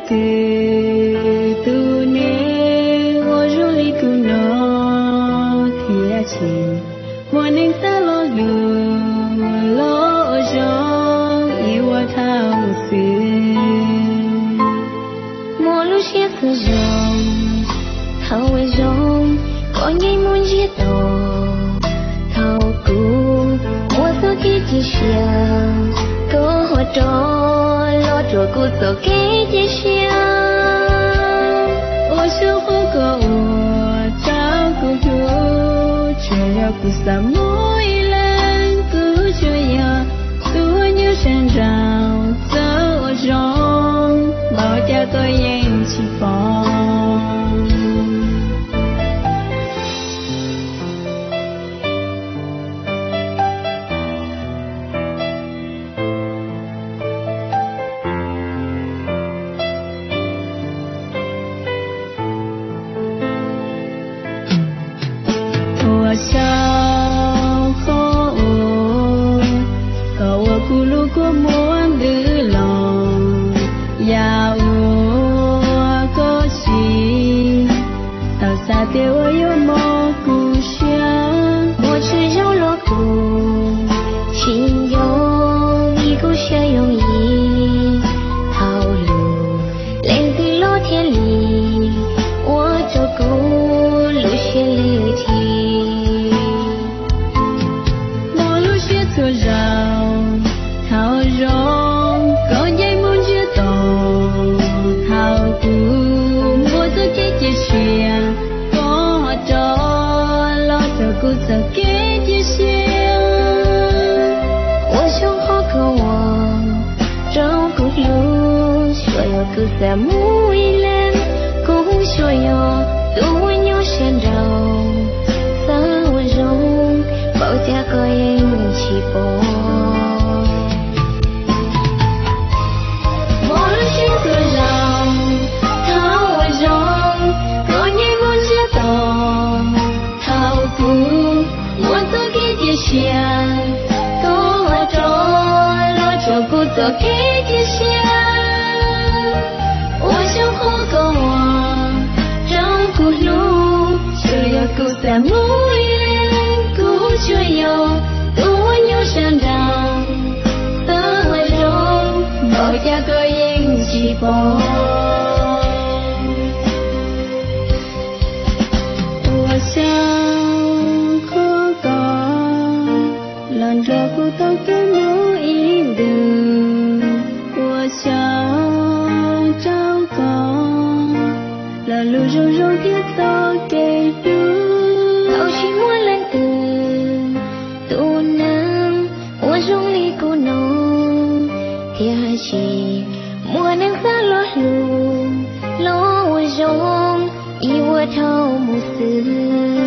từ tu nê ô du li tu nó thì chỉ muốn anh ta lo gió yêu thao xứ mua lúc chia sẻ rong thao với rong có nhảy muốn giết đồ thao cũ mua số kia chỉ xia có hoa trò lo trò cũ số kia chỉ xia ô số hoa có thao cũ chúa chuyện cũ sa mỗi lần cứ chuyện tôi như sen rào dấu rong bao cha tôi em chỉ phong sao khó cậu cu lu có muốn đưa lòng giàu có gì tao xa tiêu yêu mơ cu sáng我只有落苦心有一股血用意套路连对落天里我就够路线里提莫路雪错绕套容高jij muốn chưa tổ thao cũ mua số chết chết xuyên có trò lo cho cũ sợ kế chết xuyên 我想好渴望找个路需要个在某一栏共需要多有线绕撒我容保家个人起步莫路雪错绕套容高jij muốn chưa tổ thao cũ mua số chết chết xuyên có trò lo cho cũ sợ kế chết xuyên 我想好个我找个路需要个在某一栏故需要多有山长撒我容保家个人起步我想可高让这不到个某一路我想找个让路肉肉跌倒给路到去我懒得多难我容易孤浓天气莫能撒落路落我容以我头目死